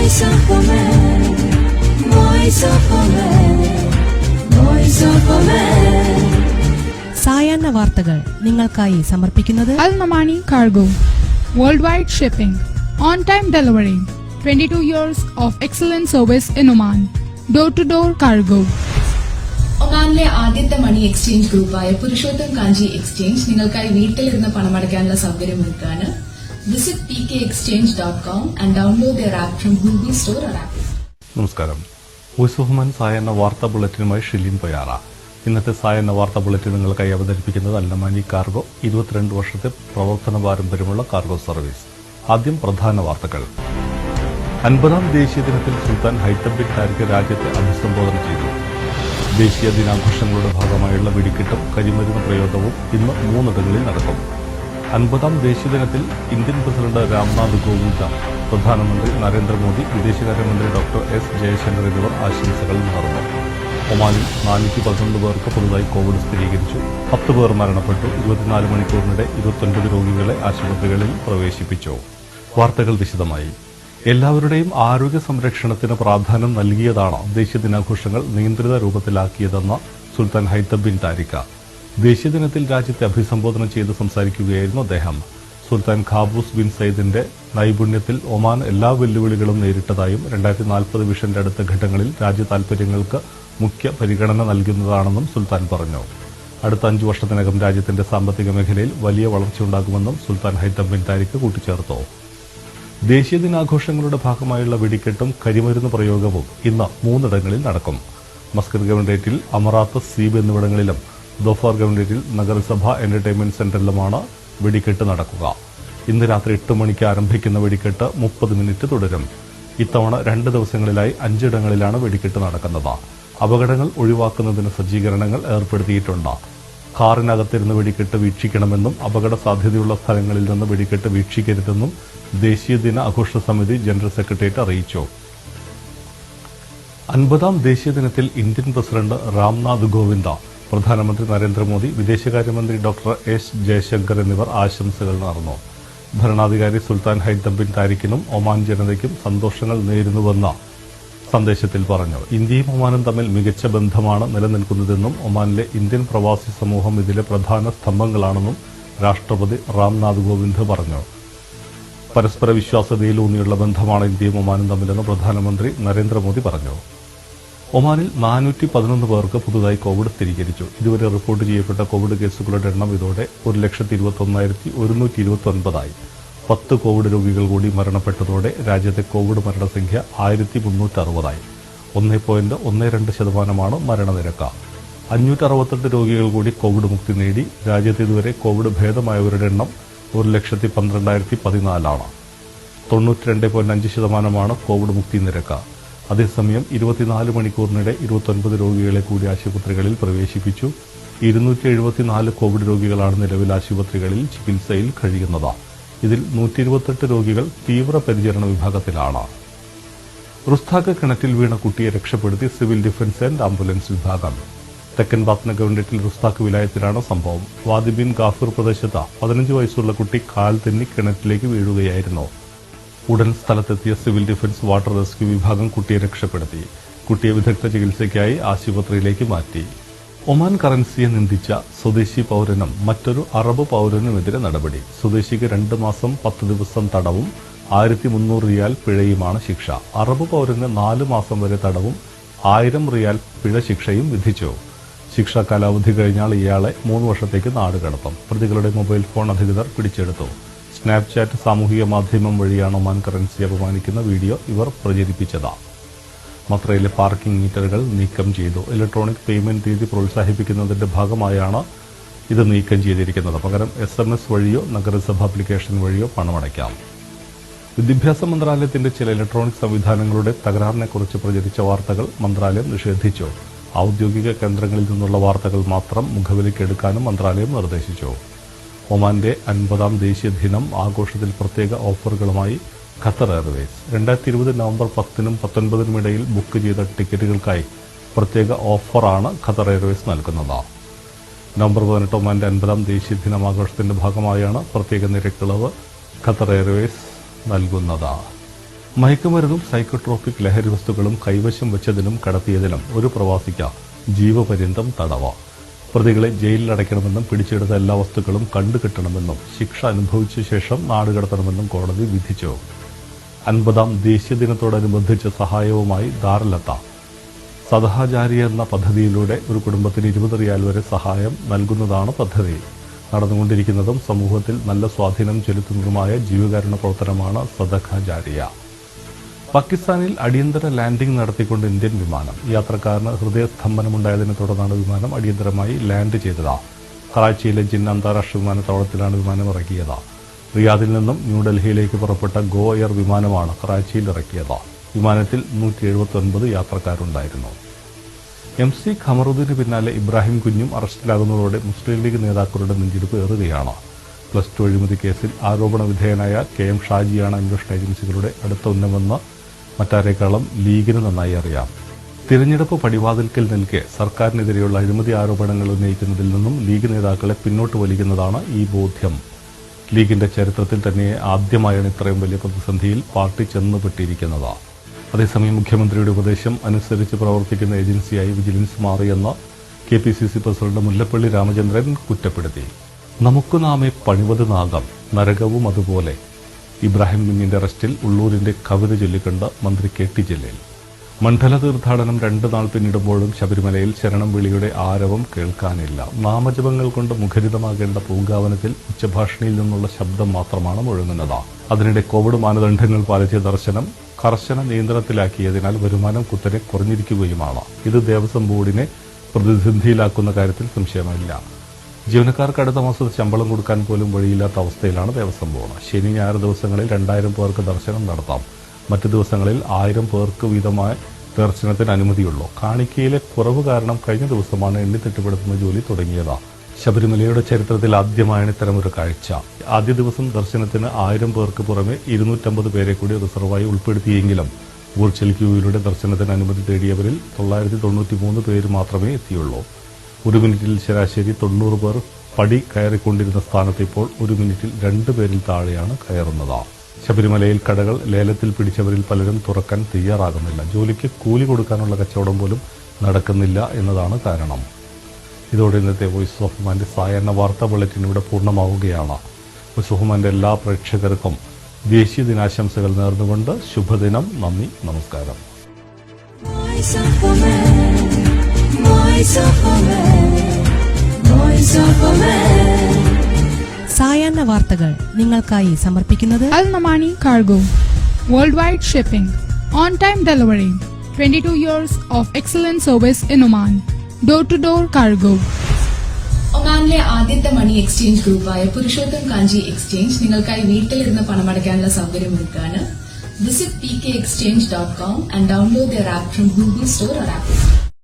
Voice of woman, voice of woman, voice of woman. സായാഹ്ന വാർത്തകൾ നിങ്ങൾക്കായി സമർപ്പിക്കുന്നത് Al Mamani Cargo, worldwide shipping, on-time delivery, 22 years of excellent service in Oman, door-to-door cargo. ഒമാനിലെ ആദ്യത്തെ money exchange ഗ്രൂപ്പായ Purushottam Kanchi exchange നിങ്ങൾക്കായി വീട്ടിലിരുന്ന് പണമടയ്ക്കാനുള്ള സൗകര്യമൊരുക്കാണ്. Visit pkexchange.com and download their app from Google Store or App. നമസ്കാരം. വോയിസ് ഓഫ് വുമൻ സായാഹ്ന വാർത്താ ബുള്ളറ്റിനുമായി ഷിലിൻ പൊയാറ. ഇന്നത്തെ സായാഹ്ന വാർത്താ ബുള്ളറ്റിൻ നിങ്ങൾക്കായി അവതരിപ്പിക്കുന്നത് അൽ മമാനി കാർഗോ, 22 വർഷത്തെ പ്രവർത്തന പാരമ്പര്യമുള്ള കാർഗോ സർവീസ്. ആദ്യം പ്രധാന വാർത്തകൾ. 50ാം ദേശീയ ദിനത്തിൽ സുൽത്താൻ ഹൈത്തം ബിൻ താരിഖ് രാജ്യത്തെ അഭിസംബോധന ചെയ്തു. ദേശീയ ദിനാഘോഷങ്ങളുടെ ഭാഗമായുള്ള വെടിക്കെട്ടും കരിമരുന്ന് പ്രയോഗവും ഇന്ന് 3 ഇടങ്ങളിൽ നടക്കും. 50ാം ദേശീയ ദിനത്തിൽ ഇന്ത്യൻ പ്രസിഡന്റ് രാംനാഥ് കോവിന്ദ്, പ്രധാനമന്ത്രി നരേന്ദ്രമോദി, വിദേശകാര്യമന്ത്രി ഡോക്ടർ എസ് ജയശങ്കർ എന്നിവർ ആശംസകൾ നേർന്നു. ഒമാനിൽ 411 പേർക്ക് പുതുതായി കോവിഡ് സ്ഥിരീകരിച്ചു. 10 പേർ മരണപ്പെട്ടു. 24 മണിക്കൂറിനിടെ 29 രോഗികളെ ആശുപത്രികളിൽ പ്രവേശിപ്പിച്ചു. വാർത്തകൾ വിശദമായി. എല്ലാവരുടെയും ആരോഗ്യ സംരക്ഷണത്തിന് പ്രാധാന്യം നൽകിയതാണ് ദേശീയ ദിനാഘോഷങ്ങൾ നിയന്ത്രിത രൂപത്തിലാക്കിയതെന്ന് സുൽത്താൻ ഹൈത്തം ബിൻ താരിഖ്. ദേശീയ ദിനത്തിൽ രാജ്യത്തെ അഭിസംബോധന ചെയ്ത് സംസാരിക്കുകയായിരുന്നു അദ്ദേഹം. സുൽത്താൻ ഖാബൂസ് ബിൻ സയ്യിദിന്റെ നൈപുണ്യത്തിൽ ഒമാൻ എല്ലാ വെല്ലുവിളികളും നേരിട്ടതായും 2040 വിഷന്റെ അടുത്ത ഘട്ടങ്ങളിൽ രാജ്യ താൽപര്യങ്ങൾക്ക് മുഖ്യ പരിഗണന നൽകുന്നതാണെന്നും സുൽത്താൻ പറഞ്ഞു. അടുത്ത 5 വർഷത്തിനകം രാജ്യത്തിന്റെ സാമ്പത്തിക മേഖലയിൽ വലിയ വളർച്ചയുണ്ടാകുമെന്നും സുൽത്താൻ ഹൈത്തം ബിൻ താരിഖ് കൂട്ടിച്ചേർത്തു. ദേശീയ ദിനാഘോഷങ്ങളുടെ ഭാഗമായുള്ള വെടിക്കെട്ടും കരിമരുന്ന് പ്രയോഗവും ഇന്ന് 3 ഇടങ്ങളിൽ നടക്കും. മസ്കറ്റ് ഗവൺറേറ്റിൽ, അമറാത്ത്, സീബ് എന്നിവിടങ്ങളിലും ദോഫാർ ഗവൺറേറ്റിൽ നഗരസഭ എന്റർടൈൻമെന്റ് സെന്ററിലുമാണ് വെടിക്കെട്ട് നടക്കുക. ഇന്ന് രാത്രി 8 മണിക്ക് ആരംഭിക്കുന്ന വെടിക്കെട്ട് 30 മിനിറ്റ് തുടരും. ഇത്തവണ 2 ദിവസങ്ങളിലായി 5 ഇടങ്ങളിലാണ് വെടിക്കെട്ട് നടക്കുന്നത്. അപകടങ്ങൾ ഒഴിവാക്കുന്നതിന് സജ്ജീകരണങ്ങൾ ഏർപ്പെടുത്തിയിട്ടുണ്ട്. കാറിനകത്തിരുന്ന് വെടിക്കെട്ട് വീക്ഷിക്കണമെന്നും അപകട സാധ്യതയുള്ള സ്ഥലങ്ങളിൽ നിന്ന് വെടിക്കെട്ട് വീക്ഷിക്കരുതെന്നും ദേശീയ ദിന ആഘോഷ സമിതി ജനറൽ സെക്രട്ടേറിയറ്റ് അറിയിച്ചു. 50ാം ദേശീയ ദിനത്തിൽ ഇന്ത്യൻ പ്രസിഡന്റ് രാംനാഥ് കോവിന്ദ്, പ്രധാനമന്ത്രി നരേന്ദ്രമോദി, വിദേശകാര്യമന്ത്രി ഡോക്ടർ എസ് ജയശങ്കർ എന്നിവർ ആശംസകൾ നേർന്നു. ഭരണാധികാരി സുൽത്താൻ ഹൈത്തം ബിൻ താരിഖിനും ഒമാൻ ജനതയ്ക്കും സന്തോഷങ്ങൾ നേരുന്നുവെന്ന് സന്ദേശത്തിൽ പറഞ്ഞു. ഇന്ത്യയും ഒമാനും തമ്മിൽ മികച്ച ബന്ധമാണ് നിലനിൽക്കുന്നതെന്നും ഒമാനിലെ ഇന്ത്യൻ പ്രവാസി സമൂഹം ഇതിലെ പ്രധാന സ്തംഭങ്ങളാണെന്നും രാഷ്ട്രപതി രാംനാഥ് കോവിന്ദ് പറഞ്ഞു. പരസ്പര വിശ്വാസ്യതയിലൂന്നിയുള്ള ബന്ധമാണ് ഇന്ത്യയും ഒമാനും തമ്മിലെന്ന് പ്രധാനമന്ത്രി നരേന്ദ്രമോദി പറഞ്ഞു. ഒമാനിൽ 411 പേർക്ക് പുതുതായി കോവിഡ് സ്ഥിരീകരിച്ചു. ഇതുവരെ റിപ്പോർട്ട് ചെയ്യപ്പെട്ട കോവിഡ് കേസുകളുടെ എണ്ണം ഇതോടെ 1,21,129 ആയി. 10 കോവിഡ് രോഗികൾ കൂടി മരണപ്പെട്ടതോടെ രാജ്യത്തെ കോവിഡ് മരണസംഖ്യ 1360 ആയി. 1.12% മരണനിരക്ക്. 568 രോഗികൾ കൂടി കോവിഡ് മുക്തി നേടി. രാജ്യത്ത് ഇതുവരെ കോവിഡ് ഭേദമായവരുടെ എണ്ണം 1,12,014 ആണ്. 92.5% കോവിഡ് മുക്തി നിരക്ക്. അതേസമയം 24 മണിക്കൂറിനിടെ 29 രോഗികളെ കൂടി ആശുപത്രികളിൽ പ്രവേശിപ്പിച്ചു. 274 കോവിഡ് രോഗികളാണ് നിലവിൽ ആശുപത്രികളിൽ ചികിത്സയിൽ കഴിയുന്നത്. ഇതിൽ 128 രോഗികൾ തീവ്രപരിചരണ വിഭാഗത്തിലാണ്. റുസ്താഖ് കിണറ്റിൽ വീണ കുട്ടിയെ രക്ഷപ്പെടുത്തി സിവിൽ ഡിഫൻസ് ആൻഡ് ആംബുലൻസ് വിഭാഗം. തെക്കൻ പാത്ന ഗവൺറേറ്റിൽ റുസ്താഖ് വിലായത്തിലാണ് സംഭവം. വാദി ബിൻ ഗാഫൂർ പ്രദേശത്ത് 15 വയസ്സുള്ള കുട്ടി കാൽ തെന്നി കിണറ്റിലേക്ക് വീഴുകയായിരുന്നു. ഉടൻ സ്ഥലത്തെത്തിയ സിവിൽ ഡിഫൻസ് വാട്ടർ റെസ്ക്യൂ വിഭാഗം കുട്ടിയെ രക്ഷപ്പെടുത്തി. കുട്ടിയെ വിദഗ്ധ ചികിത്സയ്ക്കായി ആശുപത്രിയിലേക്ക് മാറ്റി. ഒമാൻ കറൻസിയെ നിന്ദിച്ച സ്വദേശി പൌരനും മറ്റൊരു അറബ് പൌരനുമെതിരെ നടപടി. സ്വദേശിക്ക് 2 മാസം 10 ദിവസം തടവും 1300 റിയാൽ പിഴയുമാണ് ശിക്ഷ. അറബ് പൌരന് 4 മാസം വരെ തടവും 1000 റിയാൽ പിഴ ശിക്ഷയും വിധിച്ചു. ശിക്ഷാ കാലാവധി കഴിഞ്ഞാൽ ഇയാളെ 3 വർഷത്തേക്ക് നാട് കടത്തും. പ്രതികളുടെ മൊബൈൽ ഫോൺ അധികൃതർ പിടിച്ചെടുത്തു. സ്നാപ്ചാറ്റ് സാമൂഹിക മാധ്യമം വഴിയാണ് ഒമാൻ കറൻസി അപമാനിക്കുന്ന വീഡിയോ ഇവർ പ്രചരിപ്പിച്ചത്. മത്രയിലെ പാർക്കിംഗ് മീറ്ററുകൾ നീക്കം ചെയ്തു. ഇലക്ട്രോണിക് പേയ്മെന്റ് രീതി പ്രോത്സാഹിപ്പിക്കുന്നതിന്റെ ഭാഗമായാണ് ഇത് നീക്കം ചെയ്തിരിക്കുന്നത്. പകരം SMS വഴിയോ നഗരസഭ ആപ്ലിക്കേഷൻ വഴിയോ പണമടയ്ക്കാം. വിദ്യാഭ്യാസ മന്ത്രാലയത്തിന്റെ ചില ഇലക്ട്രോണിക് സംവിധാനങ്ങളുടെ തകരാറിനെക്കുറിച്ച് പ്രചരിച്ച വാർത്തകൾ മന്ത്രാലയം നിഷേധിച്ചു. ഔദ്യോഗിക കേന്ദ്രങ്ങളിൽ നിന്നുള്ള വാർത്തകൾ മാത്രം മുഖവിലയ്ക്കെടുക്കാനും മന്ത്രാലയം നിർദ്ദേശിച്ചു. ഒമാന്റെ 50ാം ദേശീയ ദിനം ആഘോഷത്തിൽ പ്രത്യേക ഓഫറുകളുമായി ഖത്തർ എയർവേസ്. 2020 നവംബർ 10നും 19നും ഇടയിൽ ബുക്ക് ചെയ്ത ടിക്കറ്റുകൾക്കായി പ്രത്യേക ഓഫറാണ് ഖത്തർ എയർവേസ് നൽകുന്നത്. നവംബർ 18 ഒമാന്റെ 50ാം ദേശീയ ദിനമാഘോഷത്തിന്റെ ഭാഗമായാണ് പ്രത്യേക നിരക്കിളവ് ഖത്തർ എയർവേസ് നൽകുന്നത്. മയക്കുമരുന്നും സൈക്കോട്രോപിക് ലഹരി വസ്തുക്കളും കൈവശം വെച്ചതിനും കടത്തിയതിനും ഒരു പ്രവാസിക്ക് ജീവപര്യന്തം തടവ്. പ്രതികളെ ജയിലിൽ അടയ്ക്കണമെന്നും പിടിച്ചെടുത്ത എല്ലാ വസ്തുക്കളും കണ്ടുകിട്ടണമെന്നും ശിക്ഷ അനുഭവിച്ച ശേഷം നാടുകടത്തണമെന്നും കോടതി വിധിച്ചു. 50ാം ദേശീയ ദിനത്തോടനുബന്ധിച്ച സഹായവുമായി ദാറുൽ-അത്ത സദഹാജാരി എന്ന പദ്ധതിയിലൂടെ ഒരു കുടുംബത്തിന് 20 റിയാൽ വരെ സഹായം നൽകുന്നതാണ് പദ്ധതി. നടന്നുകൊണ്ടിരിക്കുന്നതും സമൂഹത്തിൽ നല്ല സ്വാധീനം ചെലുത്തുന്നതുമായ ജീവകാരുണ്യ പ്രവർത്തനമാണ് സദഖ ജാരിയ. പാകിസ്ഥാനിൽ അടിയന്തര ലാൻഡിംഗ് നടത്തിക്കൊണ്ട് ഇന്ത്യൻ വിമാനം. യാത്രക്കാരന് ഹൃദയസ്തംഭനമുണ്ടായതിനെ തുടർന്നാണ് വിമാനം അടിയന്തരമായി ലാൻഡ് ചെയ്തത്. കറാച്ചിയിലെ ജിന്ന അന്താരാഷ്ട്ര വിമാനത്താവളത്തിലാണ് വിമാനം ഇറക്കിയത്. റിയാദിൽ നിന്നും ന്യൂഡൽഹിയിലേക്ക് പുറപ്പെട്ട ഗോ എയർ വിമാനമാണ് കറാച്ചിയിൽ ഇറക്കിയത്. വിമാനത്തിൽ 179 യാത്രക്കാരുണ്ടായിരുന്നു. MC ഖമറുദ്ദീന് പിന്നാലെ ഇബ്രാഹിം കുഞ്ഞും അറസ്റ്റിലാകുന്നതോടെ മുസ്ലിം ലീഗ് നേതാക്കളുടെ നെഞ്ചിടിപ്പ് ഏറുകയാണ്. +2 അഴിമതി കേസിൽ ആരോപണ വിധേയനായ KM ഷാജിയാണ് അന്വേഷണ ഏജൻസികളുടെ അടുത്ത ഉന്നമെന്ന് മറ്റാരേക്കാളും ലീഗിന് നന്നായി അറിയാം. തിരഞ്ഞെടുപ്പ് പടിവാതിൽക്കൽ നിൽക്കെ സർക്കാരിനെതിരെയുള്ള അഴിമതി ആരോപണങ്ങൾ ഉന്നയിക്കുന്നതിൽ നിന്നും ലീഗ് നേതാക്കളെ പിന്നോട്ട് വലിക്കുന്നതാണ് ഈ ബോധ്യം. ലീഗിന്റെ ചരിത്രത്തിൽ തന്നെ ആദ്യമായാണ് ഇത്രയും വലിയ പ്രതിസന്ധിയിൽ പാർട്ടി ചെന്നുപെട്ടിരിക്കുന്നത്. അതേസമയം മുഖ്യമന്ത്രിയുടെ ഉപദേശം അനുസരിച്ച് പ്രവർത്തിക്കുന്ന ഏജൻസിയായി വിജിലൻസ് മാറിയെന്ന് KPCC പ്രസിഡന്റ് മുല്ലപ്പള്ളി രാമചന്ദ്രൻ കുറ്റപ്പെടുത്തി. നമുക്ക് നാമെ പണിവത് നാഗം നരകവും അതുപോലെ. ഇബ്രാഹിം കുഞ്ഞിന്റെ അറസ്റ്റിൽ ഉള്ളൂരിന്റെ കവിത ചൊല്ലിക്കൊണ്ട് മന്ത്രി KT ജലീൽ. മണ്ഡല തീർത്ഥാടനം 2 നാൾ പിന്നിടുമ്പോഴും ശബരിമലയിൽ ശരണം വിളിയുടെ ആരവം കേൾക്കാനില്ല. നാമജപങ്ങൾ കൊണ്ട് മുഖരിതമാകേണ്ട പൂങ്കാവനത്തിൽ ഉച്ചഭാഷണിയിൽ നിന്നുള്ള ശബ്ദം മാത്രമാണ് മുഴങ്ങുന്നത്. അതിനിടെ കോവിഡ് മാനദണ്ഡങ്ങൾ പാലിച്ച ദർശനം കർശന നിയന്ത്രണത്തിലാക്കിയതിനാൽ വരുമാനം കുത്തനെ കുറഞ്ഞിരിക്കുകയുമാണ്. ഇത് ദേവസ്വം ബോർഡിനെ പ്രതിസന്ധിയിലാക്കുന്ന കാര്യത്തിൽ സംശയമില്ല. ജീവനക്കാർക്ക് അടുത്ത മാസത്തെ ശമ്പളം കൊടുക്കാൻ പോലും വഴിയില്ലാത്ത അവസ്ഥയിലാണ് ദേവസ്വം ബോർഡ്. ശനി ഞായർ ദിവസങ്ങളിൽ 2000 പേർക്ക് ദർശനം നടത്താം. മറ്റ് ദിവസങ്ങളിൽ 1000 പേർക്ക് വീതമായി ദർശനത്തിന് അനുമതിയുള്ളൂ. കാണിക്കയിലെ കുറവ് കാരണം കഴിഞ്ഞ ദിവസമാണ് എണ്ണി തിട്ടപ്പെടുത്തുന്ന ജോലി തുടങ്ങിയത്. ശബരിമലയുടെ ചരിത്രത്തിൽ ആദ്യമായാണ് ഇത്തരമൊരു കാഴ്ച. ആദ്യ ദിവസം ദർശനത്തിന് 1000 പേർക്ക് പുറമെ 250 പേരെ കൂടി റിസർവായി ഉൾപ്പെടുത്തിയെങ്കിലും വിർച്വൽ ക്യൂവിലൂടെ ദർശനത്തിന് അനുമതി തേടിയവരിൽ 993 പേര് മാത്രമേ എത്തിയുള്ളൂ. 1 മിനിറ്റിൽ ശരാശരി 90 പേർ പടി കയറിക്കൊണ്ടിരുന്ന സ്ഥാനത്ത് ഇപ്പോൾ 1 മിനിറ്റിൽ 2 പേരിൽ താഴെയാണ് കയറുന്നത്. ശബരിമലയിൽ കടകൾ ലേലത്തിൽ പിടിച്ചവരിൽ പലരും തുറക്കാൻ തയ്യാറാകുന്നില്ല. ജോലിക്ക് കൂലി കൊടുക്കാനുള്ള കച്ചവടം പോലും നടക്കുന്നില്ല എന്നതാണ് കാരണം. ഇതോടെ ഇന്നത്തെ വോയിസ് ഓഫ് ഹുമാന്റെ സായാഹ്ന വാർത്താ ബുള്ളറ്റിൻ ഇവിടെ പൂർണ്ണമാവുകയാണ്. വോയിസ് ഓഫ് ഹുമാന്റെ എല്ലാ പ്രേക്ഷകർക്കും ദേശീയ ദിനാശംസകൾ നേർന്നുകൊണ്ട് ശുഭദിനം. നന്ദി, നമസ്കാരം. Voice of woman, voice of woman, voice of woman. സായാഹ്ന വാർത്തകൾ നിങ്ങൾക്കായി സമർപ്പിക്കുന്നത് Al Namani Cargo, worldwide shipping, on-time delivery, 22 years of excellent service in Oman, door-to-door cargo. ഒമാനിലെ ആദ്യത്തെ മണി എക്സ്ചേഞ്ച് ഗ്രൂപ്പായ പുരുഷോത്തം കാഞ്ചി എക്സ്ചേഞ്ച് നിങ്ങൾക്കായി വീട്ടിലിരുന്ന് പണമടയ്ക്കാനുള്ള സൗകര്യമൊരുക്കാണ്. Visit pkexchange.com and download their app from Google Store or Apple Store.